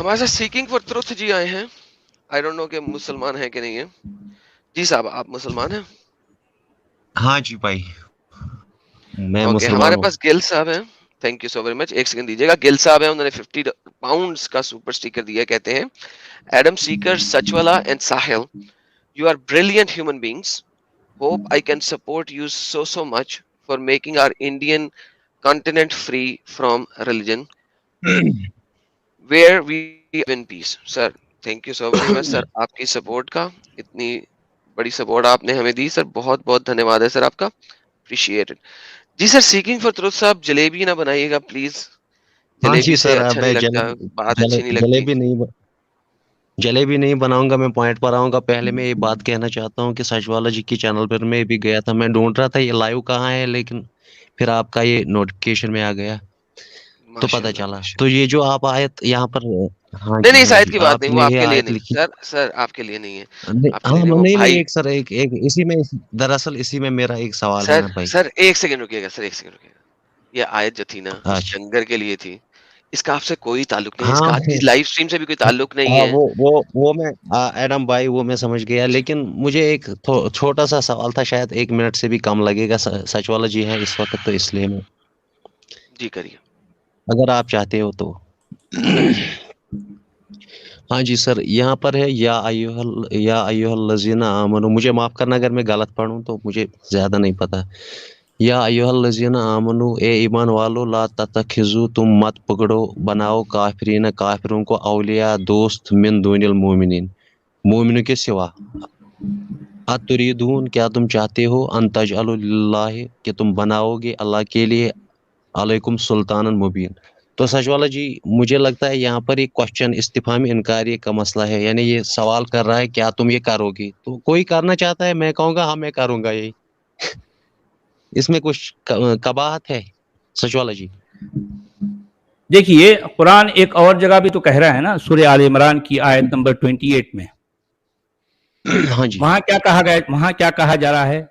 ہمارے ساتھ seeking for truth جی آئے ہیں. آئی ڈونٹ نو کہ مسلمان ہیں کہ نہیں ہیں. جی صاحب آپ مسلمان ہیں؟ ہاں جی بھائی میں اوکے مسلمان ہمارے ہوں. پاس گل صاحب ہیں. تھینک یو سو ویری مچ. ایک سیکنڈ دیجیے گا. گل صاحب ہیں, انہوں نے 50 پاؤنڈز کا سپر اسٹیکر دیا. کہتے ہیں Adam Seeker, Sachwala and Sahil, you are brilliant human beings. Hope I can support you so much for making our Indian continent free from religion where we live in peace. Sir thank you so very much sir آپ کی support کا. اتنی بڑی support آپ نے ہمیں دی سر, بہت بہت دھنیہ واد ہے سر آپ کا. اپریشیٹڈ. جی سر سیکنگ فار ٹروتھ صاحب جلیبی نہ بنائیے گا پلیز. ہاں جی جلیبی سے سر اچھا نہیں میں لگتا, بات اچھی نہیں لگتی. جلیبی نہیں بناؤں گا, میں پوائنٹ پر آؤں گا. پہلے میں یہ بات کہنا چاہتا ہوں کہ سچ والا جی کی چینل پر میں بھی گیا تھا, میں ڈھونڈ رہا تھا یہ لائیو کہاں ہے, لیکن پھر آپ کا یہ نوٹیفکیشن میں آ گیا تو ماشاء پتا اللہ چلا. ماشاء تو اللہ. یہ جو آپ آیت یہاں پر, ہاں نہیں جی نہیں ہاں شاید جی کی بات آپ نہیں, وہ نے آپ یہ کے لیے آیت نہیں لکھی. سر. سر آپ کے لیے نہیں ہے, آپ کے ہاں لیے نہیں, وہ نہیں نہیں, بھائی. ایک سر ایک اسی میں دراصل اسی میں میرا ایک سوال ہے سر نا بھائی. سر ایک سیکنڈ رکیے گا سر, ایک سیکنڈ رکیے گا. یہ آیت جو تھی نا اس اچھا جنگل کے لیے تھی, اس کا آپ سے کوئی تعلق نہیں ہے, اس ہاں کا آج کی لائف سٹریم سے بھی کوئی تعلق نہیں ہاں ہے. وہ میں ایڈم بھائی وہ میں سمجھ گیا, لیکن مجھے ایک چھوٹا سا سوال تھا, شاید 1 منٹ سے بھی کم لگے گا. سچ والا جی ہے اس وقت, تو اس لیے میں جی کریے اگر آپ چاہتے ہو تو. کریے سر. ہاں جی سر, یہاں پر ہے یا ایھا الذین آمنوا, مجھے معاف کرنا اگر میں غلط پڑھوں تو, مجھے زیادہ نہیں پتا. یا ایھا الذین آمنوا, اے ایمان والو, لا تتخذوا, تم مت پکڑو بناؤ کافرین کافروں کو اولیاء دوست, من دون المؤمنین, مومنوں کے سوا. اتریدون, کیا تم چاہتے ہو, ان تجعلوا للہ, کہ تم بناؤ گے اللہ کے لیے, علیکم سلطان مبین. تو سچ والا جی مجھے لگتا ہے یہاں پر ایک کوشچن استفہامی انکاری کا مسئلہ ہے, یعنی یہ سوال کر رہا ہے کیا تم یہ کرو گی. تو کوئی کرنا چاہتا ہے, میں کہوں گا ہاں میں کروں گا یہی. اس میں کچھ قباحت ہے سچ والا جی؟ دیکھیے قرآن ایک اور جگہ بھی تو کہہ رہا ہے نا, سورہ آل عمران کی آیت نمبر 28 میں. ہاں جی وہاں کیا کہا گیا, وہاں کیا کہا جا رہا ہے,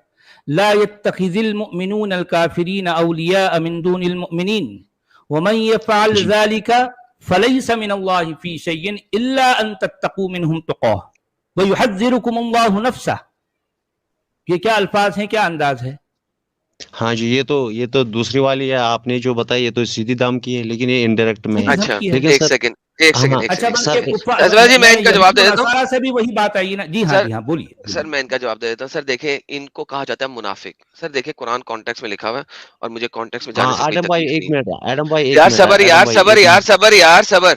لا يتخذ المؤمنون الكافرین اولیاء من دون المؤمنین ومن يفعل جی ذلك فليس من الله في شيء الا ان تتقوا منهم تقاه ويحذركم الله نفسه. یہ کیا الفاظ ہیں, کیا انداز ہے. ہاں جی, یہ تو دوسری والی ہے, آپ نے جو بتائی یہ تو سیدھی دام کی ہے, لیکن یہ انڈائریکٹ میں ہے. سیدھی اچھا دھمکی ہے. لیکن ایک سر سیکنڈ ایک سیکنڈ ہاں ایک اچھا سیکنڈ سر بلکہ ازواج جی میں ان کا جواب یہود دے و دیتا ہوں نصارہ سے بھی وہی بات آئی نا. جی ہاں سر. جی ہاں بولیے سر بولیے. میں ان کا جواب دے دیتا ہوں. سر دیکھیں ان کو کہا جاتا ہے منافق. سر دیکھیں قرآن کانٹیکس میں لکھا ہوا ہے, اور مجھے کانٹیکس میں جانے ہاں سے کوئی ایڈم بھائی تکلیف ایک نہیں. منٹ, ایڈم بھائی ایک یار منٹ, صبر ایڈم یار بھائی صبر ایک یار منٹ. صبر یار صبر.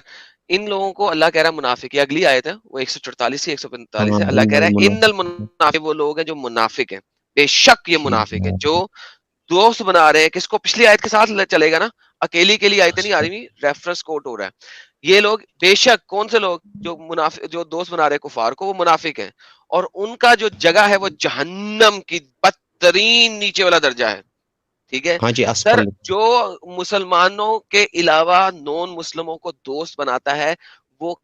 ان لوگوں کو اللہ کہہ رہا ہے منافق. یہ اگلی آیت ہے, وہ 144 سے 145 ہے. اللہ کہہ رہا ہے ان المنافق, وہ لوگ ہیں جو منافق ہیں, بے شک یہ منافق ہیں جو دوست بنا رہے ہیں. کس کو؟ پچھلی آیت کے ساتھ چلے گا نا, اکیلی کے لیے آیتیں نہیں آ رہی, ریفرنس کوٹ ہو رہا ہے. یہ لوگ بے شک, کون سے لوگ جو منافق, جو دوست بنا رہے ہیں کفار کو, وہ منافق ہیں, اور ان کا جو جگہ ہے وہ جہنم کی بدترین نیچے والا درجہ ہے. ٹھیک ہے ہاں جی سر. اسفل. جو مسلمانوں کے علاوہ نون مسلموں کو دوست بناتا ہے, وہ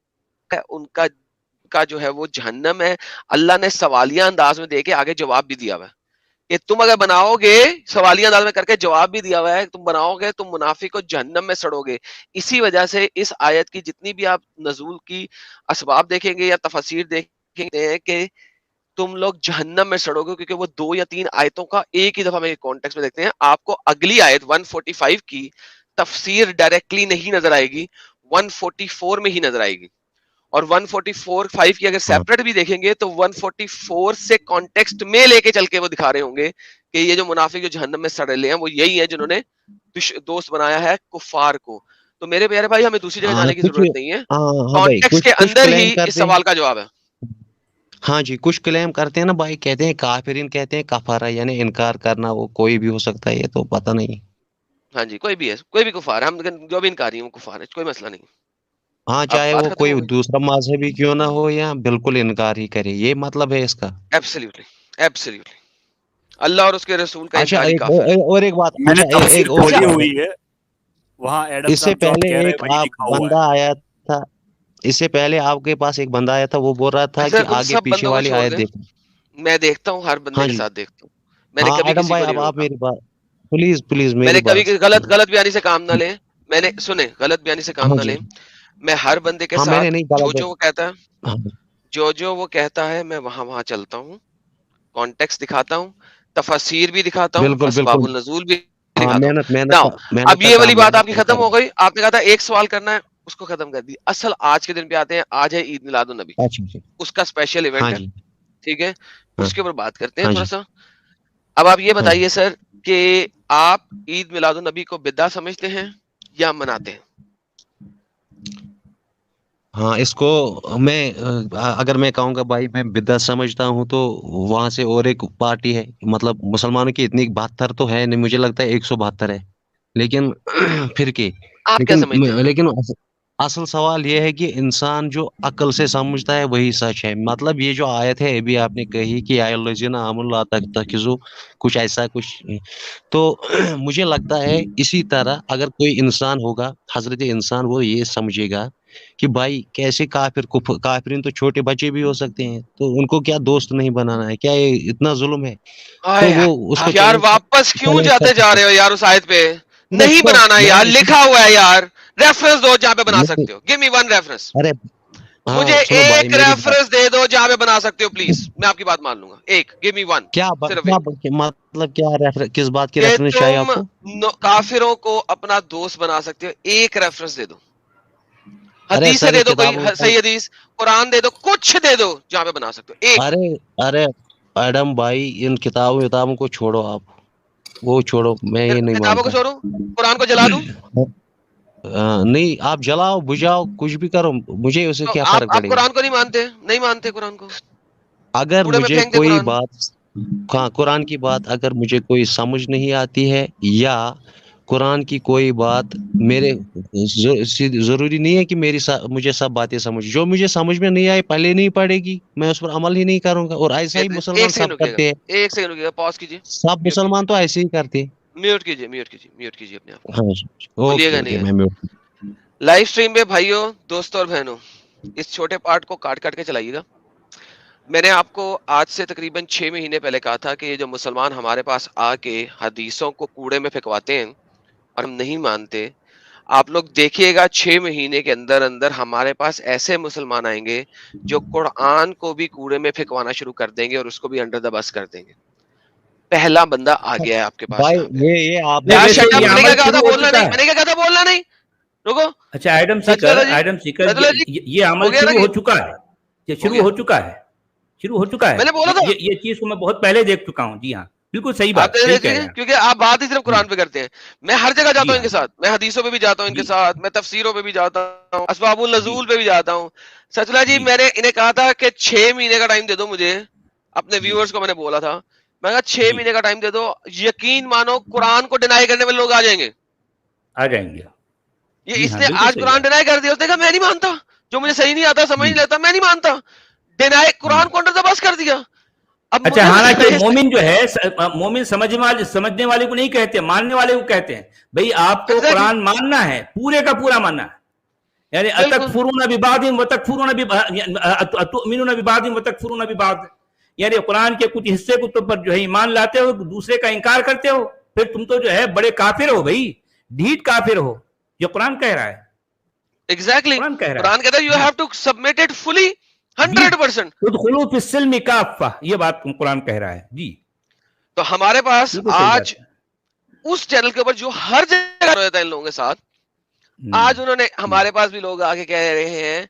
ان کا جو ہے وہ جہنم ہے. اللہ نے سوالیہ انداز میں دے کے آگے جواب بھی دیا ہوا ہے کہ تم اگر بناؤ گے, سوالیہ انداز میں کر کے جواب بھی دیا ہوا ہے, تم بناؤ گے تم منافق کو جہنم میں سڑو گے. اسی وجہ سے اس آیت کی جتنی بھی آپ نزول کی اسباب دیکھیں گے یا تفاسیر دیکھیں گے کہ تم لوگ جہنم میں سڑو گے, کیونکہ وہ 2 یا 3 آیتوں کا ایک ہی دفعہ میں کانٹیکس میں دیکھتے ہیں. آپ کو اگلی آیت 145 کی تفسیر ڈائریکٹلی نہیں نظر آئے گی, 144 میں ہی نظر آئے گی. اور 144.5 کی اگر ہاں سیپریٹ بھی دیکھیں گے تو 144 سے کانٹیکسٹ میں لے کے چل کے وہ دکھا رہے ہوں گے کہ یہ جو منافق جو جہنم میں سڑے لے ہیں وہ یہی ہیں جنہوں نے دوست بنایا ہے کفار کو. تو میرے پیارے بھائی ہمیں دوسری جگہ ہاں جانے کی کچھ ضرورت نہیں ہے, ہاں بھائی کانٹیکسٹ کچھ کے کچھ اندر کلیم ہی اس کرتے ہیں. سوال کا جواب ہے. ہاں جی کچھ کلیم کرتے ہیں نا بھائی, کہتے ہیں کافرین, کہتے ہیں کفارہ, یعنی انکار کرنا, وہ کوئی بھی ہو سکتا ہے, یہ تو پتہ نہیں. ہاں جی کوئی بھی ہے, کوئی بھی کفار ہے, ہم جو بھی انکاری ہوں کفار ہے, کوئی مسئلہ نہیں. ہاں اب چاہے بات وہ ختم کوئی ہو گئی. دوسرا مذہبی کیوں نہ ہو یا بالکل انکار ہی کرے, یہ مطلب ہے اس کا. Absolutely absolutely. اللہ اور اس کے رسول کا اچھا انکاری ایک کافر ہے. اور ایک بات, میں نے اچھا تفسیر ایک اور کھولی بات, ہوئی ہے, وہاں ایڈم اس سے صاحب جو آپ پہلے کہہ رہے ہیں ایک وہی آپ لکھا ہوا بندہ آیا تھا, اس سے پہلے آپ کے پاس ایک بندہ آیا تھا, وہ بول رہا تھا سر کہ ان آگے سب پیچھے بندوں کو والی چھوڑ آیت دیں, دیکھو. میں دیکھتا ہوں ہر بندے ہاں کے جی ساتھ دیکھتا ہوں. میں نے ہاں کبھی ایڈم کسی بھائی, کو نہیں اب آپ روکا. میری بات پلیز میں نے میری کبھی بات. غلط بیانی سے کام نہ لیں. میں نے سنیں, غلط بیانی سے کام ہاں نہ جی لیں. میں ہر بندے کے ہاں میں نے ساتھ نہیں جو غلط جو وہ کہتا ہے ہاں جو وہ کہتا ہے میں وہاں وہاں چلتا ہوں، کانٹیکس دکھاتا ہوں، تفاسیر بھی دکھاتا ہوں، بالکل اسباب بالکل النزول بھی ہاں دکھاتا ہوں. محنت محنت ناؤ محنت اب کا یہ والی کام بات محنت آپ کی کرتا ختم ہے. ہو گئی. آپ نے کہا تھا ایک سوال کرنا ہے، اس کو ختم کر دی. اصل آج کے دن پہ آتے ہیں. آج ہے عید میلاد النبی، اچھا اچھا اس کا اسپیشل ہاں ایونٹ ہے، جی ٹھیک ہے، ہاں اس کے اوپر بات کرتے ہیں ہاں تھوڑا جی سا. اب آپ یہ ہاں جی بتائیے سر کہ آپ عید میلاد النبی کو بدعت سمجھتے ہیں یا مناتے ہیں؟ ہاں اس کو میں اگر میں کہوں گا بھائی میں بدعت سمجھتا ہوں تو وہاں سے اور ایک پارٹی ہے، مطلب مسلمانوں کی اتنی 72 تو ہے نہیں، مجھے لگتا ہے 172 ہے لیکن پھر کے آپ کیا سمجھتے ہیں؟ لیکن اصل سوال یہ ہے کہ انسان جو عقل سے سمجھتا ہے وہی سچ ہے. مطلب یہ جو آیت ہے ابھی آپ نے کہی کہ یا الذین آمنوا لا تتخذوا کچھ ایسا کچھ، تو مجھے لگتا ہے اسی طرح اگر کوئی انسان ہوگا، حضرت انسان، وہ یہ سمجھے گا کہ بھائی کیسے کافرین تو چھوٹے بچے بھی ہو سکتے ہیں، تو ان کو کیا دوست نہیں بنانا ہے، کیا یہ اتنا ظلم ہے؟ تو وہ اس کو یار واپس کیوں چیلنج کر جاتے جا سکتے رہے ہو یار اس آیت پہ؟ ہیں. نہیں چھوڑو بنانا میں یار، نے لکھا ہوا ہے یار. ریفرنس دو جہاں پہ بنا نہیں، سکتے ہو. Give me one reference. ارے ہاں مجھے سنو بھائی ایک میری بات، ریفرنس دے دو جہاں پہ بنا سکتے ہو پلیز. میں آپ کی بات مان لوں گا. ایک، گیو می ون، صرف ایک. مطلب کیا کس بات کی کہ ریفرنس چاہیے آپ تم کو؟ کافروں کو اپنا دوست بنا سکتے ہو. ایک ریفرنس دے دو. ارے حدیث ساری دے دو، کوئی کتابوں صحیح حدیث، قرآن دے دو، کچھ دے دو جہاں پہ بنا سکتے ہو. ایک. ارے ارے ایڈم بھائی ان کتابوں کو چھوڑو، آپ وہ چھوڑو، میں پھر یہ نہیں کتابوں کو مانتا. چھوڑو، قرآن کو جلا دوں؟ نہیں آپ جلاؤ بجاؤ کچھ بھی کرو، مجھے اسے تو کیا فرق آپ پڑے گا. قرآن کو نہیں مانتے؟ نہیں مانتے قرآن کو؟ اگر کوڑے میں مجھے پھینک دے کوئی قرآن. بات، ہاں قرآن کی بات اگر مجھے کوئی سمجھ نہیں آتی ہے، یا قرآن کی کوئی بات میرے ضروری نہیں ہے کہ مجھے سب باتیں سمجھ، جو مجھے سمجھ میں نہیں آئی پہلے نہیں پڑے گی، میں اس پر عمل ہی نہیں کروں گا. اور ایسا ہی مسلمان ایک سیکنڈ سب رکیے گا، کرتے ہیں، ایک سیکنڈ رکیے گا، پاز کیجیے. سب میوٹ کیجیے، مسلمان تو ایسے ہی کرتے ہیں. میوٹ کیجیے، میوٹ کیجیے، میوٹ کیجیے اپنے آپ کو. ہاں بولیے اوکے گا اوکے نہیں ہے. میں لائف سٹریم پہ بھائیوں، دوستوں اور بہنوں، اس چھوٹے پارٹ کو کاٹ کاٹ کے چلائیے گا. میں نے آپ کو آج سے تقریباً 6 مہینے پہلے کہا تھا کہ یہ جو مسلمان ہمارے پاس آ کے حدیثوں کو کوڑے میں پھینکواتے ہیں اور ہم نہیں مانتے، آپ لوگ دیکھیے گا 6 مہینے کے اندر اندر ہمارے پاس ایسے مسلمان آئیں گے جو قرآن کو بھی کوڑے میں پھینکوانا شروع کر دیں گے اور اس کو بھی انڈر دا بس کر دیں گے. پہلا بندہ آ گیا ہے آپ کے پاس بھائی یہاں پہ. یہ آپ نہیں یار نے ویسے شٹ اپ، یہ میں نے کیا عمل کہا تھا شروع ہو بولنا چکا نہیں، ہے. میں نے کیا کہا تھا بولنا نہیں. رکو. اچھا ایڈم سچ کہہ سیکر، رہا جی، ایڈم سیکر، سچ جی، یہ ہو عمل گیا نا شروع کہ ہو چکا ہے، یہ ہو شروع گیا. ہو چکا ہے، شروع ہو چکا ہے. میں نے بولا تھا یہ چیز کو میں بہت پہلے دیکھ چکا ہوں. جی ہاں بالکل صحیح آپ بات، صحیح کہہ رہے ہیں کیونکہ آپ بات ہی صرف جی. قرآن پہ کرتے ہیں. میں ہر جگہ جاتا جی ہوں ان ہاں کے ساتھ، میں حدیثوں پہ بھی جاتا ہوں ان کے جی ساتھ، میں تفسیروں پہ بھی جاتا ہوں، اسباب جی النزول پہ بھی جاتا ہوں. سچلا جی جی میں نے انہیں کہا تھا کہ 6 مہینے کا ٹائم دے دو مجھے. اپنے جی ویورز کو میں نے بولا تھا، میں کہا 6 جی مہینے کا ٹائم دے دو، یقین مانو قرآن کو ڈینائی کرنے والے لوگ آ جائیں گے. آ جائیں گے. یہ جی اس ہاں نے بالکل آج صحیح قرآن بات. ڈینائی کر دیا، اس نے کہا میں نہیں مانتا، جو مجھے صحیح نہیں آتا سمجھ جی نہیں لیتا میں نہیں مانتا. ڈینائی جی قرآن کو انڈر دا بس کر دیا. اب اچھا، مجھے حالانکہ بتائیں اس مومن جو ہے، مومن سمجھنے والے کو نہیں کہتے، ماننے والے کو کہتے ہیں. بھئی آپ کو ایگزیکٹلی قرآن ماننا ہے، پورے کا پورا ماننا ہے. یعنی بالکل اتکفرون ببعض وتکفرون تؤمنون ببعض وتکفرون ببعض، یعنی قرآن کے کچھ حصے کو تو پر جو ہے ایمان لاتے ہو، دوسرے کا انکار کرتے ہو، پھر تم تو جو ہے بڑے کافر ہو بھائی، ڈھیٹ کافر ہو. یہ قرآن کہہ رہا ہے، ایگزیکٹلی. قرآن کہہ رہا قرآن کہتا ہے یو ہے. ہیو ٹو سبمٹ اٹ فلی جی 100%. ادخلوا فی السلم کافہ، یہ بات قرآن کہہ رہا ہے. جی تو ہمارے پاس بالکل صحیح آج بات ہے. اس چینل کے اوپر جو ہر جگہ رہتا ہے ان لوگوں کے ساتھ، آج انہوں نے ہمارے پاس بھی لوگ آگے کہہ رہے ہیں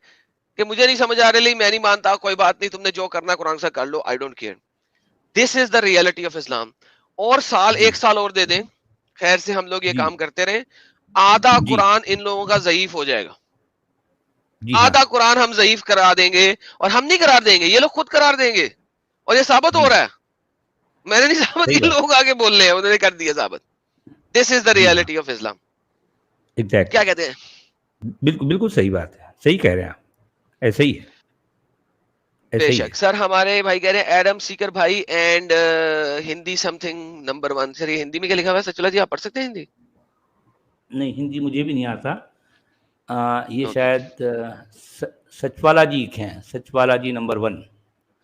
کہ مجھے نہیں سمجھ آ رہی، میں نہیں مانتا، کوئی بات نہیں، تم نے جو کرنا قرآن سے کر لو، I don't care. This is the reality of Islam. اور جی ایک سال اور دے دیں، خیر سے ہم لوگ یہ جی کام کرتے رہیں، آدھا جی قرآن ان لوگوں کا ضعیف ہو جائے گا. جی ہاں آدھا قرآن ہم ضعیف کرا دیں گے، اور ہم نہیں قرار دیں گے، یہ لوگ خود قرار دیں گے. اور یہ ثابت ہو جی رہا ہے. میں نے نہیں ثابت صحیح کیا، بات. لوگ آگے بول رہے ہیں، انہوں نے کر دیا ثابت. دس از دا جی ہاں ریئلٹی آف اسلام. کیا ایگزیکٹلی، کہتے ہیں؟ بالکل بالکل صحیح بات ہے، صحیح کہہ رہے ہیں آپ. ایسے ہی ہے، بے ایسے ہی ہے. شک سر. ہمارے بھائی کہہ رہے ہیں ایڈم سیکر بھائی and Hindi some thing number 1. سر یہ ہندی میں کیا لکھا ہوا ہے؟ سچلا جی آپ پڑھ سکتے ہیں ہندی؟ نہیں ہندی مجھے بھی نہیں آتا. یہ اوکے. شاید سچوالا جی ہیں، سچوالا جی نمبر 1.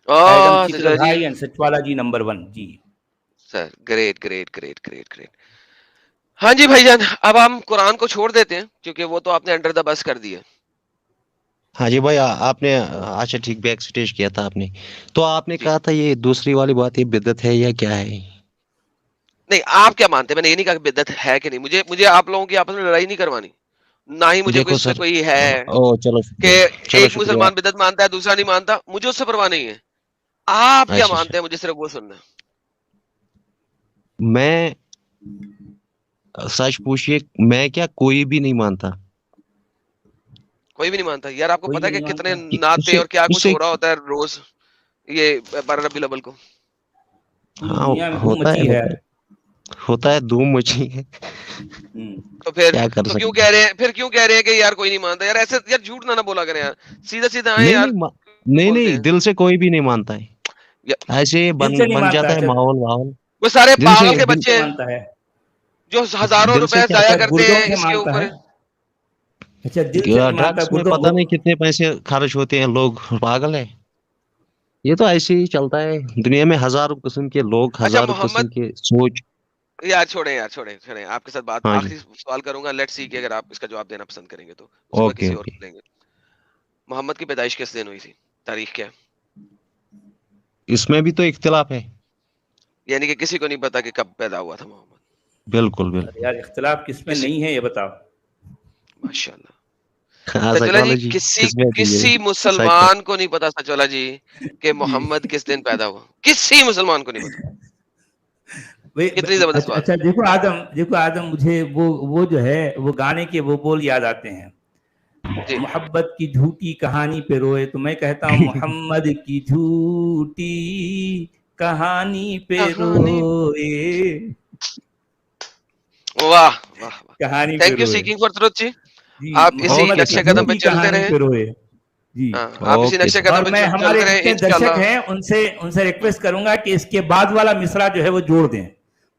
ایڈم سیکر سچلا جی بھائی اینڈ سچوالا جی نمبر 1. جی sir, great great great great great. ہاں جی بھائی جان، اب ہم قرآن کو چھوڑ دیتے ہیں کیونکہ وہ تو آپ نے انڈر دا بس کر دیا. ہاں جی بھائی آپ نے اچھا ٹھیک بیک سٹیج کیا تھا آپ نے, تو آپ نے جی کہا تھا یہ دوسری والی بات یہ بدعت ہے یا کیا ہے؟ نہیں, آپ کیا مانتے ہیں؟ میں نے یہ نہیں کہا کہ بدعت ہے کہ نہیں. مجھے آپ لوگوں کی آپس میں لڑائی نہیں کروانی, نہ ہی مجھے دیکھو اس سے سر, کوئی ہے او چلو کہ شکریہ, چلو ایک شکریہ. مسلمان بدعت مانتا ہے دوسرا نہیں مانتا, مجھے اس سے پرواہ نہیں ہے. آپ کیا اچھا مانتے ہیں مجھے صرف وہ سننا ہے. میں سچ پوچھیے, میں کیا کوئی بھی نہیں مانتا. کوئی بھی نہیں مانتا یار. آپ کو کوئی پتا بھی ہے کہ نہیں کتنے مانتا. اس نعتیں سے اور کیا اس کچھ سے ہو رہا ہوتا ہے روز یہ 12 ربیع الاول کو. پوری ہاں دنیا میں دھوم مچی ہے. ہوتا ہے دھوم مچی ہے. تو پھر کیا کر تو کیوں سکتے کہہ رہے ہیں, پھر کیوں کہہ رہے ہیں کہ یار کوئی نہیں مانتا؟ یار ایسے یار جھوٹ نہ بولا کریں یار, سیدھا سیدھا آئیں نہیں یار. نہیں کیوں نہیں بولتے نہیں, ہیں دل سے کوئی بھی نہیں مانتا ہے. ایسے دل سے نہیں بن مانتا. جاتا ہے اچھا, ماحول. وہ سارے دل سے پاگل کے دل سے بچے ہیں مانتا ہے. جو ہزاروں دل سے روپے کیا ضائع اچھا, کرتے گردوں ہیں سے اس کے مانتا اوپر. ہے. اچھا, دل سے نہیں مانتا, ڈرگس میں گردوں پتہ نہیں کتنے پیسے خرچ ہوتے ہیں, لوگ پاگل ہے. یہ تو ایسے ہی چلتا ہے دنیا میں, ہزاروں قسم کے لوگ, اچھا ہزاروں قسم محمد, کے سوچ. یار چھوڑیں آپ کے ساتھ بات. ہاں جی, آخری سوال کروں گا, لیٹ سی کہ اگر آپ اس کا جواب دینا پسند کریں گے تو اس کے بعد اوکے کسی اور اوکے. کو لیں گے. محمد کی پیدائش کس دن ہوئی تھی؟ تاریخ کیا ہے؟ اس میں بھی تو اختلاف ہے. یعنی کہ کسی کو نہیں پتا کہ کب پیدا ہوا تھا محمد. بالکل ہے. بالکل. یار اختلاف کس میں کسی, نہیں ہے یہ بتاؤ. ماشاء اللہ. ہاں سچولا جی, سائیکالوجی کس میں آتی کسی ہے؟ مسلمان کو نہیں پتا سچولا جی کہ جی. محمد کس دن پیدا ہوا. کسی مسلمان کو نہیں پتا. کتنی زبردست بات اچھا, دیکھو آدم, مجھے وہ جو ہے وہ گانے کے وہ بول یاد آتے ہیں. جی. محبت کی جھوٹی کہانی پہ روئے, تو میں کہتا ہوں محمد کی جھوٹی کہانی پہ کہانی, روئے. واہ واہ واہ. کہانی پہ تھینک یو روئے. سیکنگ فار ٹروتھ جی. جی, آپ اسی محمد کی نقشے قدم پہ جھوٹی چلتے کہانی رہیں. پہ روئے. جی. ہاں, آپ اسی اوکے نقشے سر. اور قدم پہ میں ہمارے چلتے رہیں جتنے درشک انشاءاللہ. ہیں ان سے ریکویسٹ کروں گا کہ اس کے بعد والا مصرع جو ہے وہ جوڑ دیں.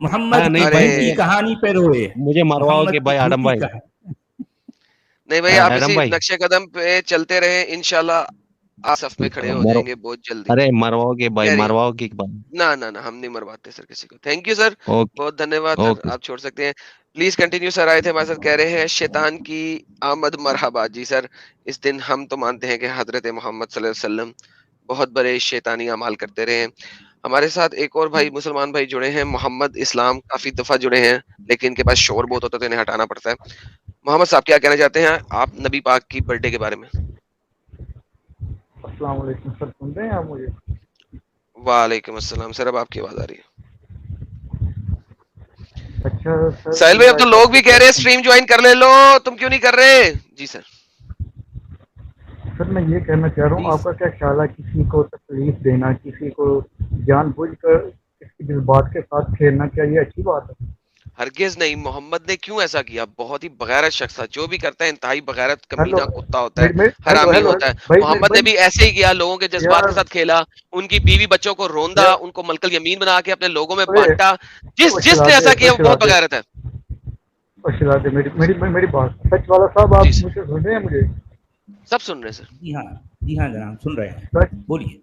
محمد ہاں کی نہیں بھائی, ارے جھوٹی کہانی پہ روئے. مجھے مرواؤ گے محمد کی بھائی آدم جھوٹی بھائی, کہانی. نہیں بھائی, آپ ایڈم اسی بھائی. نقشے قدم پہ چلتے رہیں انشاءاللہ. آپ صف میں کھڑے ہو مر... جائیں گے بہت جلدی. ارے مرواؤ گے بھائی, کیری آن. مرواؤ گے بھائی. نہ ہم نہیں مرواتے سر کسی کو. تھینک یو سر, اوکے بہت دھنیہ واد سر. اوکے. آپ چھوڑ سکتے ہیں پلیز کنٹینیو. سر آئے تھے ہمارے ساتھ, کہہ رہے ہیں شیطان کی آمد مرحبا. جی سر, اس دن ہم تو مانتے ہیں کہ حضرت محمد صلی اللہ علیہ وسلم بہت بڑے شیطانی اعمال کرتے رہے ہیں. ہمارے ساتھ ایک اور بھائی مسلمان بھائی جڑے ہیں, محمد اسلام, کافی دفعہ جڑے ہیں لیکن ان کے پاس شور بہت ہوتا ہے تو انہیں ہٹانا پڑتا ہے. محمد صاحب کیا کہنا چاہتے ہیں آپ نبی پاک کی برتھ ڈے کے بارے میں؟ السلام علیکم سر, سن رہے ہیں آپ مجھے؟ وعلیکم السلام سر, اب آپ کی آواز آ رہی ہے. اچھا سر, ساحل بھائی, اب میرا تو ایک آپ لوگ سے بھی کہہ رہے ہیں کوشچن. اسٹریم جوائن کر لے لو, تم کیوں نہیں کر رہے؟ جی سر. سر میں یہ کہنا چاہ رہا ہوں, آپ کا کیا خیال ہے کسی کو تکلیف دینا, کسی کو جان بوجھ کر اس کی جذبات کے ساتھ کھیلنا, کیا یہ اچھی بات ہے؟ ہرگز نہیں. محمد نے کیوں ایسا کیا؟ بہت ہی بغیرت شخص تھا. جو بھی کرتا ہے انتہائی بغیرت, ہیلو, کمینہ کتا ہوتا ہے, ہیلو حرامی ہیلو ہوتا ہے. بھائی, محمد نے بھائی بھی ایسے ہی کیا, لوگوں کے جذبات یار کے ساتھ کھیلا, ان کی بیوی بچوں کو روندا, یار ان کو ملکل یمین بنا کے اپنے لوگوں میں اوے بانٹا. او جس نے ایسا کیا وہ بہت بغیرت ہے. شہزاد میری بات, سچ والا صاحب, جی آپ سر, مجھے سن رہے ہیں؟ مجھے سب سن رہے ہیں سر. جی ہاں, جی ہاں جناب, سن رہے ہیں, سچ بولیے.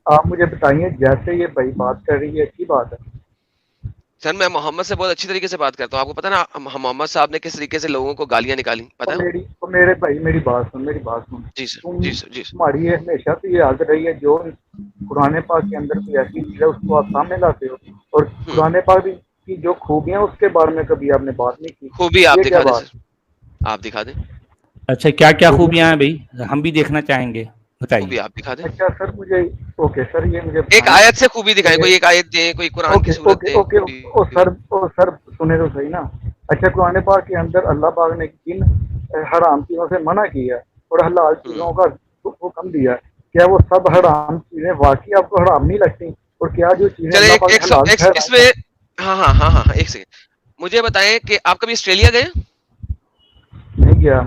آپ مجھے بتائیے, جیسے یہ بھائی بات کر رہی ہے اچھی بات ہے. سر میں محمد سے بہت اچھی طریقے سے بات کرتا ہوں. آپ کو پتا نا محمد صاحب نے کس طریقے سے لوگوں کو گالیاں نکالی, پتا ہے؟ میرے بھائی میری بات سن. جی سر, جی سر, جی سر. تمہاری یہ ہمیشہ سے یہ عادت رہی ہے, جو قرآن پاک کے اندر کوئی ایسی چیز ہے اس کو آپ سامنے لاتے ہو, اور قرآن پاک کی جو خوبیاں اس کے بارے میں کبھی آپ نے بات نہیں کی. خوبی آپ یہ کیا دکھا دیں بات؟ سر, آپ دکھا دیں اچھا, کیا کیا خوبیاں. خوبیاں ہیں بھائی, ہم بھی دیکھنا چاہیں گے, بتائیے. خوبی آپ دکھا دیں. اچھا سر, مجھے اوکے سر, یہ مجھے ایک بتائیں آیت سے خوبی دکھائیں, کہ کوئی ایک آیت دیں, کوئی قرآن کی اوکے صورت اوکے دیں, اوکے خوبی. او سر سنے تو صحیح نا. اچھا, قرآن پاک کے اندر اللہ پاک نے کن حرام چیزوں سے منع کیا اور حلال چیزوں کا حکم دیا, کیا وہ سب حرام چیزیں واقعی آپ کو حرام نہیں لگتی, اور کیا جو چیزیں چلے اللہ پاک نے حلال اس ٹھہرائی میں, ہیں؟ ہاں, ایک سیکنڈ. مجھے بتائیں کہ آپ کبھی آسٹریلیا گئے؟ نہیں گیا.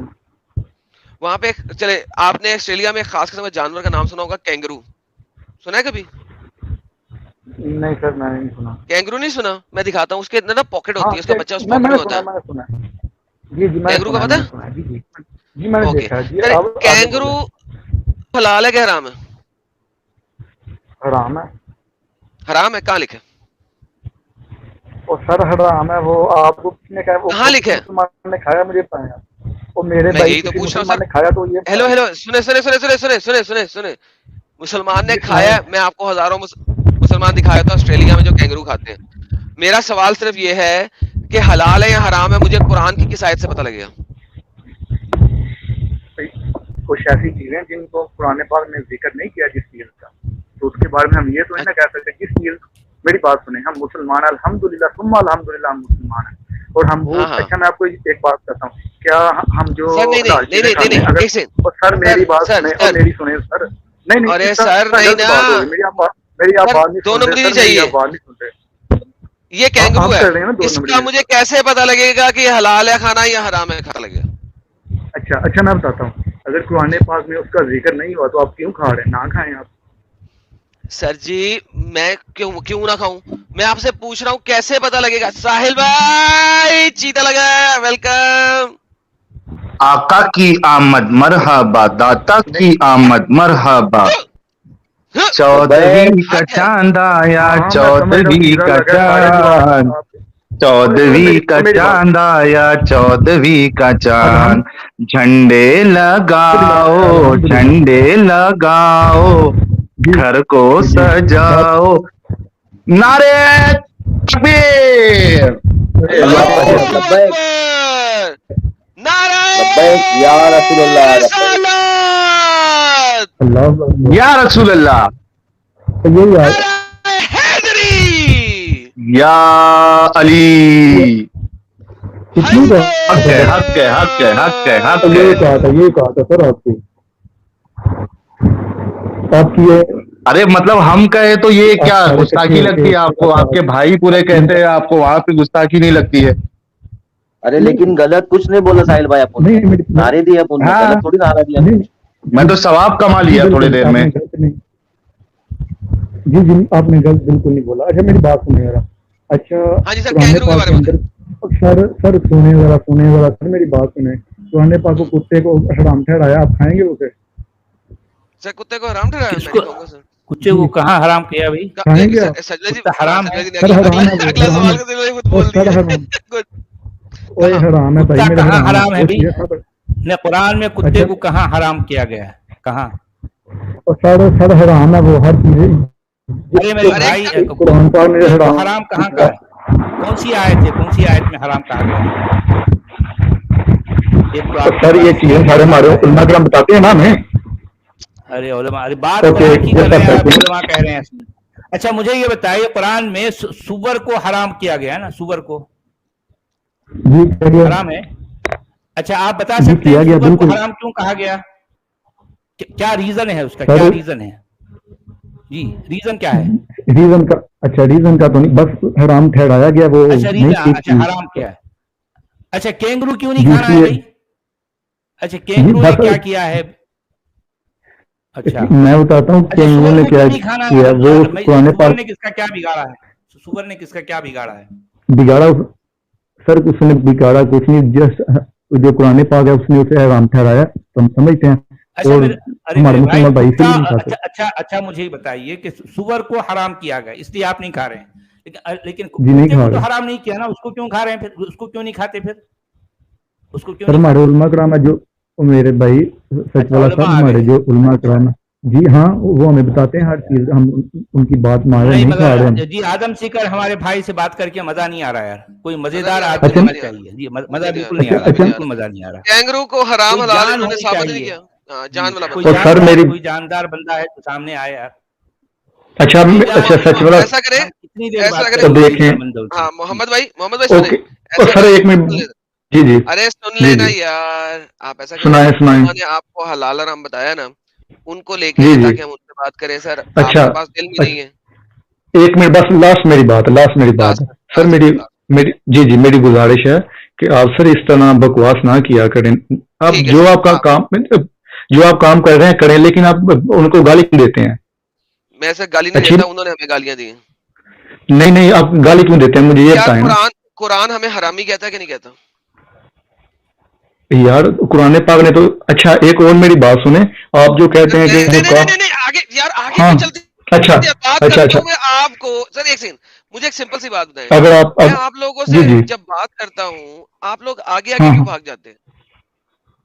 وہاں پہ چلے, آپ نے آسٹریلیا میں خاص قسم کا جانور کا نام سنا ہوگا, کینگرو. سنا ہے کبھی؟ نہیں سر, میں نے نہیں سنا. کینگرو نہیں سنا؟ میں دکھاتا ہوں. اس کے اندر نا پاکٹ ہاں, ہوتی ہے, اس کا بچہ اس میں پاکٹ نے میں ہوتا سنا, ہے. جی میں کینگرو کا پتا نے ہے؟ سنا. جی میں نے اوکے, دیکھا. جی چلے اب آگے کینگرو بولیں. حلال ہے کہ حرام ہے؟ حرام ہے. حرام ہے, کہاں لکھے؟ اور سر حرام ہے وہ آپ کو کس نے کہا؟ وہ کہاں کس لکھے؟ مسلمان نے کھایا, مجھے بتائیں آپ. وہ میرے میں بھائی یہی تو کسی پوچھ رہا ہوں مسلمان سر. نے کھایا تو یہ ہیلو ہیلو سنے سنے سنے سنے سنے سنے سنے سنے مسلمان نے کھایا ہے. میں آپ کو ہزاروں مسلمان دکھایا تھا آسٹریلیا میں جو کینگرو کھاتے ہیں. میرا سوال صرف یہ ہے کہ حلال ہے یا حرام ہے, مجھے قرآن کی کس آیت سے پتہ لگے گا؟ کچھ ایسی چیزیں جن کو قرآن پاک نے ذکر نہیں کیا جس چیز کا, تو اس کے بارے میں ہم یہ تو نہیں نہ کہہ سکتے جس چیز. میری بات سنیں, ہم مسلمان الحمدللہ ثم الحمدللہ ہم مسلمان ہیں, اور ہم وہ اچھا میں آپ کو ایک بات کہتا ہوں, کیا ہم جو سر نہیں نہیں نہیں نہیں اگر ایک سیکنڈ سر میری بات سر سنیں اور میری سنیں سر, نہیں ارے اس طرح سر نہیں غلط نا بات ہوگی, میری آپ سر بات نہیں دو سن نمبر رہے نہیں سر, میری چاہیے. آپ بات نہیں سن رہے. یہ کینگرو آپ ہے, کر رہے ہیں نا دو اس نمبر کا مجھے کیسے پتہ لگے گا کہ یہ حلال ہے کھانا یا حرام ہے کھانا لگے گا؟ اچھا میں بتاتا ہوں, اگر قرآن پاک میں اس کا ذکر نہیں ہوا تو آپ کیوں کھا رہے ہیں؟ نہ کھائیں آپ. سر جی میں کیوں نہ کھاؤں, میں آپ سے پوچھ رہا ہوں کیسے پتہ لگے گا؟ ساحل بھائی چیتا لگا, ویلکم. آقا کی آمد مرحبا, داتا کی آمد مرحبا, چودھویں کا چاند آیا, چودھویں کا چاند, چودھویں کا چاند آیا, چودھویں کا چاند, جھنڈے لگاؤ جھنڈے لگاؤ, گھر کو سجاؤ, نعرے تکبیر, اللہ لبیک لبیک اکبر, نعرہ لبیک یا رسول اللہ, لبیک رسالت, یا رسول اللہ, نعرہ حیدری, یا علی, حیدر حق ہے حق ہے حق ہے حق ہے حق ہے. یہ کہا تھا سر آپ کی ارے مطلب ہم کہے تو یہ کیا گستاخی لگتی ہے آپ کو؟ آپ کے بھائی پورے کہتے ہیں, آپ کو وہاں پہ گستاخی نہیں لگتی ہے؟ ارے لیکن غلط کچھ نہیں بولا ساحل بھائی, اپن نے نعرے دیا, اپن نے غلط تھوڑی نعرہ دیا. میں تو ثواب کما لیا تھوڑی دیر میں. جی آپ نے غلط بالکل نہیں بولا. اچھا میری بات سنیں ذرا. اچھا ہاں جی سر, قرآن کینگرو کے پاک بارے کے میں اندر سر سونے ذرا سر میری بات سنیں. قرآن پاک کو کتے کو حرام ٹھہرایا, آپ کھائیں گے اسے؟ سر کتے کو حرام ٹھہرایا؟ میں نہیں کہوں گا سر. کتے کو کہاں حرام کیا بھائی؟ کھائیں گے آپ؟ سجدہ جی کتا حرام ہے. سر حرام ہے, اگلا سوال کو دیکھو, خود بول سر دیا. حرام, اوے حرام ہے بھائی, کتا میرا کہاں حرام ہے بھائی؟ سر نے قرآن میں کتے کو کہاں حرام کیا گیا ہے؟ کہاں؟ سر حرام ہے وہ ہر چیز. ارے میرے بھائی, قرآن پاک میں کتے کو حرام کہاں کا ہے؟ کون سی آیت ہے, کون سی آیت میں حرام کہا گیا ہے؟ ایک تو آپ سر یہ چیزیں سارے ہمارے علماء کرام بتاتے ہیں نا ہمیں. ارے علماء, ارے بات قرآن کی کر رہے ہیں, آپ علماء کہہ رہے ہیں. اچھا مجھے یہ بتائیے, قرآن میں سور کو حرام کیا گیا ہے نا, سور کو حرام ہے. اچھا آپ بتا سکتے ہیں سور کو حرام کیوں کہا گیا؟ کیا ریزن ہے اس کا, کیا ریزن ہے؟ جی ریزن کیا ہے؟ ریزن کا, اچھا ریزن کا تو نہیں, بس حرام ٹھہرایا گیا وہ. اچھا ریزن, اچھا حرام کیا ہے؟ اچھا کینگرو کیوں نہیں کھانا ہے بھائی؟ اچھا کینگرو نے کیا ہے؟ اچھا میں بتاتا ہوں کینگرو نے کیا کیا. وہ قرآن پاک نے کس کا کیا بگاڑا ہے؟ سور نے کس کا کیا بگاڑا ہے؟ بگاڑا سر, اس نے بگاڑا کچھ نہیں, جسٹ جو قرآن پاک ہے اس نے اسے حرام ٹھہرایا, تو ہم سمجھتے ہیں. اور ہمارے مسلمان بھائی سے بھی نہیں کھاتے. اچھا مجھے بتائیے کہ سور کو حرام کیا گیا اس لیے آپ نہیں کھا رہے ہیں, لیکن نہیں کھا تو رہے, حرام نہیں کیا نا, اس کو کیوں کھا رہے ہیں پھر؟ اس کو کیوں نہیں کھاتے پھر؟ اس کو کیوں سر نہیں ہمارے کھاتے؟ علماء کرام ہے جو میرے بھائی سچ والا صاحب, ہمارے جو علماء کرام ہے جی ہاں, وہ ہمیں بتاتے ہیں ہر چیز, ہم ان کی بات مان رہے نہیں کھا رہے ہیں. جی آدم سیکر ہمارے بھائی سے بات کر کے مزہ نہیں آ رہا یار, کوئی مزیدار آدمی ہونا چاہیے. جی مزہ بالکل نہیں آ رہا, بالکل مزہ نہیں آ رہا. کینگرو کو حرام حلال انہوں نے ثابت نہیں کیا. جان والا کوئی جاندار بندہ ہے تو سامنے آئے یار. اچھا سچ والا ایسا کریں, کتنی دیر ایسا بات کریں, کریں دیکھیں. ہاں محمد بھائی سنیں, سر ایک منٹ, جی جی ارے سن لینا یار, آپ ایسا کریں, سنائیں. نے آپ کو حلال حرام بتایا نا, ان کو لے کے جی آئیں جی, تاکہ ہم ان سے بات کریں. سر آپ اچھا کے پاس دل بھی نہیں ہے. ایک منٹ بس, لاسٹ میری بات ہے سر. میری جی میری گزارش ہے کہ آپ سر اس طرح بکواس نہ کیا کریں. آپ جو آپ کا کام, جو آپ کام کر رہے ہیں کریں, لیکن آپ ان کو گالی کیوں دیتے ہیں؟ میں ایسے گالی نہیں دیتا, انہوں نے ہمیں گالیاں دی ہیں. نہیں آپ گالی کیوں دیتے ہیں مجھے یہ بتائیں. قرآن ہمیں حرامی کہتا ہے کہ نہیں کہتا؟ یار قرآن پاک نے تو, اچھا ایک اور میری بات سنیں, آپ جو کہتے ہیں کہ اچھا میں آپ کو سر ایک سیکنڈ, مجھے ایک سمپل سی بات بتائیں. اگر میں آپ لوگوں سے جب بات کرتا ہوں, آپ لوگ آگے کیوں بھاگ جاتے ہیں؟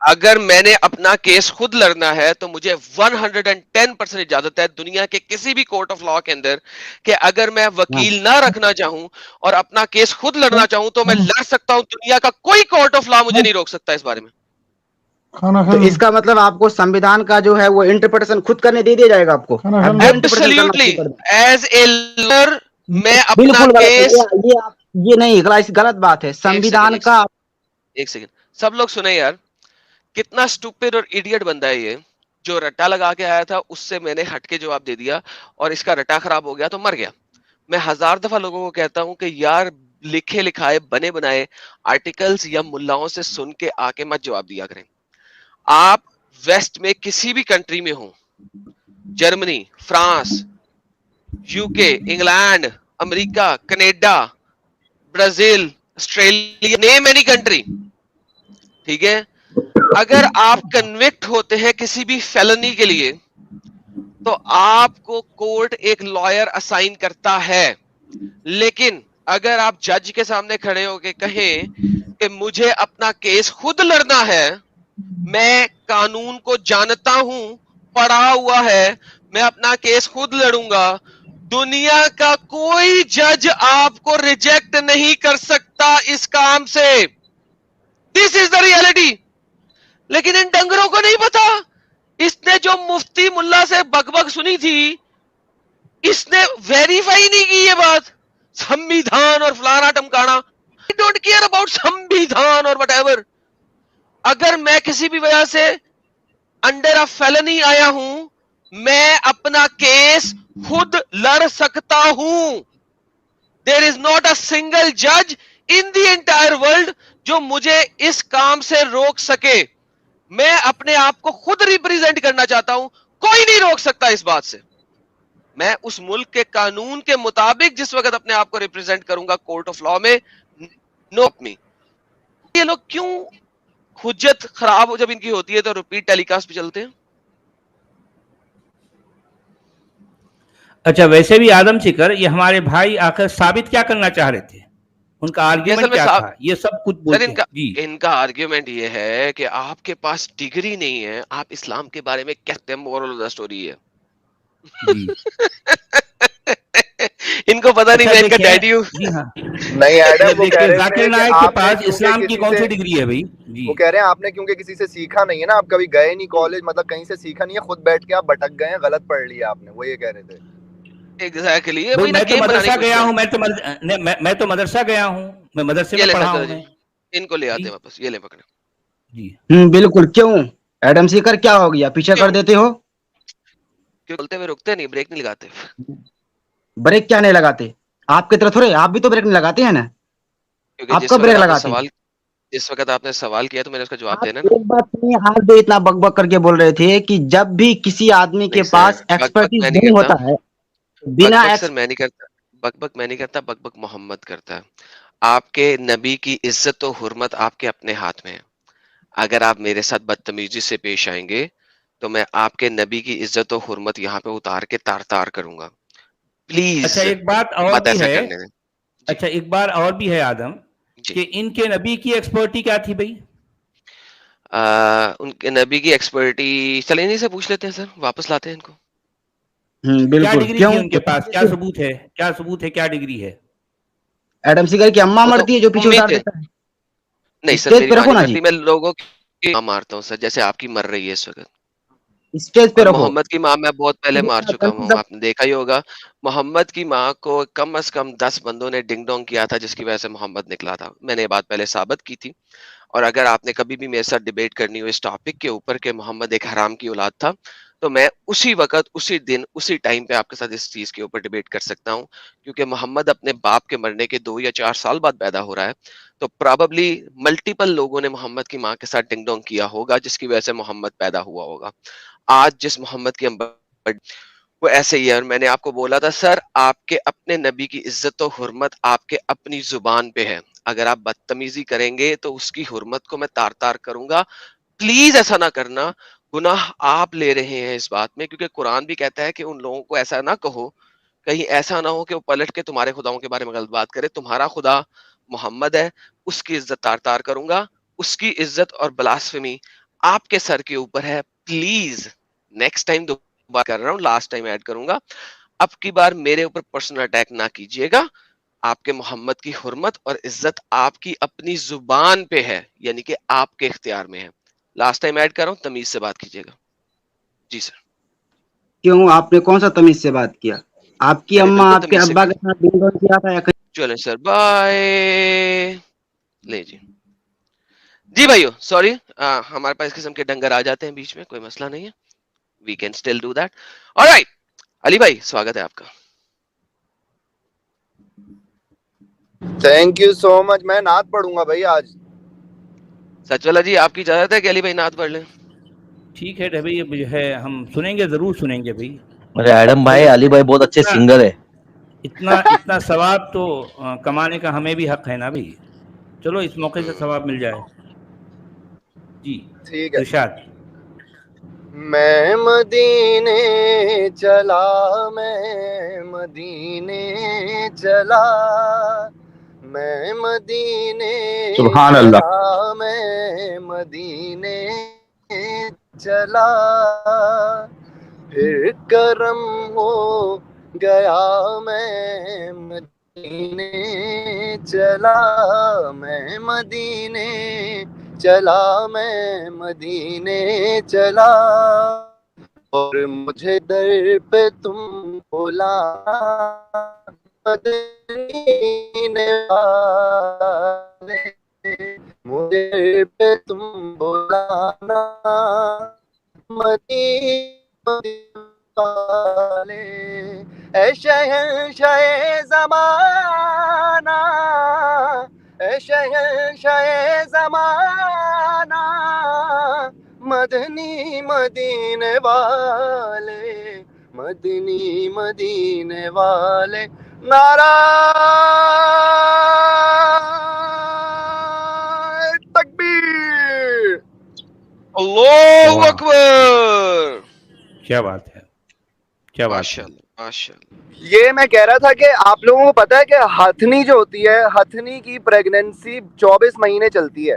اگر میں نے اپنا کیس خود لڑنا ہے تو مجھے 110% اجازت ہے دنیا کے کسی بھی کورٹ آف لا کے اندر کہ اگر میں وکیل نہ رکھنا چاہوں اور اپنا کیس خود لڑنا چاہوں تو میں لڑ سکتا ہوں. دنیا کا کوئی کورٹ آف لا مجھے نہیں روک سکتا اس بارے میں. تو اس کا مطلب آپ کو سمویدھان کا جو ہے وہ انٹرپریٹیشن خود کرنے دے دیا جائے گا آپ کو. ایبسلیوٹلی ایز اے لائر میں اپنا بالکل کیس. یہ نہیں غلط بات ہے. سمویدھان کا ایک سیکنڈ سب لوگ سنیں یار, کتنا اسٹوپڈ اور ایڈیٹ بندہ ہے یہ. جو رٹا لگا کے آیا تھا اس سے میں نے ہٹ کے جواب دے دیا اور اس کا رٹا خراب ہو گیا تو مر گیا. میں 1000 دفعہ لوگوں کو کہتا ہوں کہ یار لکھے لکھائے بنے بنائے آرٹیکلز یا ملاؤں سے سن کے آ کے مت جواب دیا کریں. آپ ویسٹ میں کسی بھی کنٹری میں ہوں, Germany, France, U K, England, امریکہ, Canada, Brazil, Australia, name any country, ٹھیک ہے, اگر آپ کنوکٹ ہوتے ہیں کسی بھی فیلنی کے لیے تو آپ کو کورٹ ایک لائر اسائن کرتا ہے. لیکن اگر آپ جج کے سامنے کھڑے ہو کے کہیں کہ مجھے اپنا کیس خود لڑنا ہے, میں قانون کو جانتا ہوں, پڑھا ہوا ہے, میں اپنا کیس خود لڑوں گا, دنیا کا کوئی جج آپ کو ریجیکٹ نہیں کر سکتا اس کام سے. دس از دا ریئلٹی. لیکن ان ڈنگروں کو نہیں پتا. اس نے جو مفتی ملا سے بک بک سنی تھی اس نے ویریفائی نہیں کی یہ بات. سمویدھان اور فلانا ٹمکانا, I don't care about سمویدھان اور وٹ ایور. اگر میں کسی بھی وجہ سے انڈر اے فیلنی آیا ہوں, میں اپنا کیس خود لڑ سکتا ہوں. دیر از ناٹ اے سنگل جج ان دی انٹائر ورلڈ جو مجھے اس کام سے روک سکے. میں اپنے آپ کو خود ریپریزنٹ کرنا چاہتا ہوں, کوئی نہیں روک سکتا اس بات سے. میں اس ملک کے قانون کے مطابق جس وقت اپنے آپ کو ریپریزنٹ کروں گا کورٹ آف لا میں, نو می. یہ لوگ کیوں حجت خراب ہو جب ان کی ہوتی ہے تو ریپیٹ ٹیلی کاسٹ پہ چلتے ہیں. اچھا ویسے بھی آدم سکر یہ ہمارے بھائی آخر ثابت کیا کرنا چاہ رہے تھے, ان کا آرگیومنٹ کیا تھا؟ یہ سب کچھ بولتے ہیں. جی ان کا آرگیومنٹ یہ ہے کہ آپ کے پاس ڈگری نہیں ہے, آپ اسلام کے بارے میں کہتے ہیں مورل آف دا اسٹوری ہے. جی ان کو پتا نہیں میں ان کا ڈیڈی ہوں. جی ہاں نہیں ایڈم وہ کہہ رہے ذاکر تھے کہ نائک آپ کے نے پاس کیونکہ اسلام کی کسی کون سی سے ڈگری ہے بھائی؟ جی وہ کہہ رہے ہیں آپ نے کیونکہ کسی سے سیکھا نہیں ہے نا, آپ کبھی گئے نہیں کالج, مطلب کہیں سے سیکھا نہیں ہے, خود بیٹھ کے آپ بھٹک گئے ہیں, غلط پڑھ لیا آپ نے, وہ یہ کہہ رہے تھے. ایگزیکٹلی. میں تو مدرسہ گیا ہوں, میں تو مدرسہ گیا ہوں, میں مدرسے میں پڑھا ہوں. میں ان کو لے آتے ہیں واپس, یہ لے پکڑے. جی بالکل. کیوں ایڈم سیکر کیا ہو گیا, پیچھے کر دیتے ہو؟ کیوں بولتے ہوئے رکتے نہیں, بریک نہیں لگاتے. بریک کیا نہیں لگاتے؟ آپ کی طرح تھوڑے, آپ بھی تو بریک نہیں لگاتے ہیں نا. آپ کب بریک لگاتے ہیں؟ جس وقت آپ نے سوال کیا تو میں نے اس کا جواب دینا ایک بات سنیے, آپ بھی اتنا بک بک کر کے بول رہے تھے کہ جب بھی کسی آدمی کے پاس ایکسپرٹیز نہیں ہوتا ہے بنا میں نہیں کرتا. بک بک میں نہیں کرتا, بک بک محمد کرتا ہے. آپ کے نبی کی عزت و حرمت آپ کے اپنے ہاتھ میں ہے. اگر آپ میرے ساتھ بدتمیزی سے پیش آئیں گے تو میں آپ کے نبی کی عزت و حرمت یہاں پہ اتار کے تار تار کروں گا. پلیز. اچھا ایک بات اور بھی ہے, اچھا ایک بار اور بھی ہے آدم, کہ ان کے نبی کی ایکسپرٹی کیا تھی بھائی؟ ان کے نبی کی ایکسپرٹی چلیں انہیں سے پوچھ لیتے ہیں سر, واپس لاتے ہیں ان کو. کیا ڈگری تھی ان کے پاس, کیا ثبوت ہے, کیا ثبوت ہے, کیا ڈگری ہے؟ ایڈم سیکر کی اماں مرتی ہے جو پیچھے اتار دیتا ہے. نہیں سر میری ماں نہیں مرتی, میں لوگوں کی ماں مارتا ہوں سر, جیسے آپ کی مر رہی ہے اس وقت. اسٹیج پہ رکھو. محمد کی ماں میں بہت پہلے مار چکا ہوں, آپ نے دیکھا ہی ہوگا. محمد کی ماں کو کم از کم 10 بندوں نے ڈنگ ڈونگ کیا تھا جس کی وجہ سے محمد نکلا تھا. میں نے یہ بات پہلے ثابت کی تھی. اور اگر آپ نے کبھی بھی میرے ساتھ ڈیبیٹ کرنی ہو اس ٹاپک کے اوپر کہ محمد ایک حرام کی اولاد تھا, تو میں اسی وقت, اسی دن, اسی ٹائم پہ آپ کے ساتھ اس چیز کے اوپر ڈیبیٹ کر سکتا ہوں. کیونکہ محمد اپنے باپ کے مرنے کے 2 یا 4 سال بعد پیدا ہو رہا ہے, تو پراببلی ملٹیپل لوگوں نے محمد کی ماں کے ساتھ ڈنگ ڈونگ کیا ہوگا جس کی وجہ سے محمد پیدا ہوا ہوگا. آج جس محمد کی وہ ایسے ہی ہے. اور میں نے آپ کو بولا تھا سر, آپ کے اپنے نبی کی عزت و حرمت آپ کے اپنی زبان پہ ہے. اگر آپ بدتمیزی کریں گے تو اس کی حرمت کو میں تار تار کروں گا. پلیز ایسا نہ کرنا, گناہ آپ لے رہے ہیں اس بات میں, کیونکہ قرآن بھی کہتا ہے کہ ان لوگوں کو ایسا نہ کہو, کہیں ایسا نہ ہو کہ وہ پلٹ کے تمہارے خداؤں کے بارے میں غلط بات کرے. تمہارا خدا محمد ہے, اس کی عزت تار تار کروں گا. اس کی عزت اور بلاسفمی آپ کے سر کے اوپر ہے. پلیز نیکسٹ ٹائم دوبارہ کر رہا ہوں, لاسٹ ٹائم ایڈ کروں گا, اب کی بار میرے اوپر پرسنل اٹیک نہ کیجیے گا. آپ کے محمد کی حرمت اور عزت آپ کی اپنی زبان پہ ہے, یعنی کہ آپ کے اختیار میں ہے. لاسٹ ٹائم ایڈ کر رہا ہوں, تمیز سے بات کیجیے گا. جی سر. کیوں آپ نے کون سا تمیز سے بات کیا؟ آپ کی میں نے اماں بالکل آپ کے تمیز سے ابا کے ساتھ دن بھر کیا تھا یا چلیں سر, بائے. لے جی جی بھائیو, سوری ہمارے پاس اس قسم کے ڈنگر آ جاتے ہیں بیچ میں, کوئی مسئلہ نہیں ہے, we can still do that. Alright Ali بھائی, سواگت ہے آپ کا. Thank you so much. میں نعت پڑھوں گا بھائی آج. سچ والا جی, آپ کی اجازت ہے کہ علی بھائی نعت پڑھ لیں؟ ٹھیک ہے بھائی, اب جو ہے ہم سنیں گے, ضرور سنیں گے بھائی. ارے ایڈم بھائی, علی بھائی بہت اچھے سنگر ہے. اتنا ثواب تو کمانے کا ہمیں بھی حق ہے نا بھائی. چلو اس موقع سے ثواب مل جائے. جی ٹھیک ہے. ارشاد. میں مدینے چلا, میں مدینے چلا, میں مدینے سبحان اللہ. چلا, میں مدینے چلا, پھر کرم ہو گیا میں مدینے چلا, میں مدینے چلا, میں مدینے چلا, اور مجھے در پہ تم بولا مدینے والے, مجھے پہ تم بولانا مدینے والے, اے شہنشاہ زمانہ, اے شہنشاہ زمانہ, مدنی مدینے والے, مدنی مدینے والے. نعرہ تکبیر. اللہ اکبر. کیا بات ہے, کیا بات ماشاء ہے. اللہ ماشاء اللہ. یہ میں کہہ رہا تھا کہ آپ لوگوں کو پتا ہے کہ ہتھنی جو ہوتی ہے, ہتھنی کی پریگننسی 24 مہینے چلتی ہے.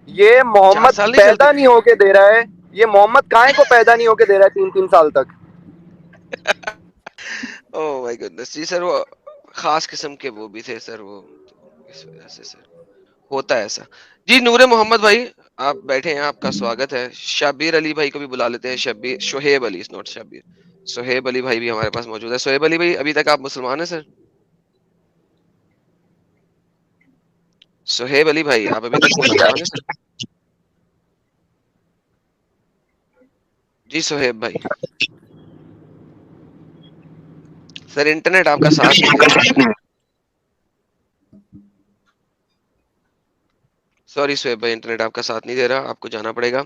یہ 4 محمد سال نہیں چلتی؟ پیدا نہیں ہو کے دے رہا ہے, یہ محمد کائیں کو پیدا نہیں ہو کے دے رہا ہے 3 سال تک. او مائی گڈنس. جی سر, وہ خاص قسم کے وہ بھی تھے سر, وہ اس وجہ سے سر ہوتا ہے ایسا. جی نور محمد بھائی, آپ بیٹھے ہیں, آپ کا سواگت ہے. شبیر علی بھائی کو بھی بلا لیتے ہیں. شبیر, شہیب علی, نوٹ شبیر, سہیب علی بھائی بھی ہمارے پاس موجود ہے. سہیب علی بھائی, ابھی تک آپ مسلمان ہیں سر؟ سہیب علی بھائی, آپ ابھی تک مسلمان ہیں سر؟ جی سہیب بھائی. سر انٹرنیٹ آپ کا ساتھ نہیں دے رہا. سوری سہیب بھائی, انٹرنیٹ آپ کا ساتھ نہیں دے رہا, آپ کو جانا پڑے گا.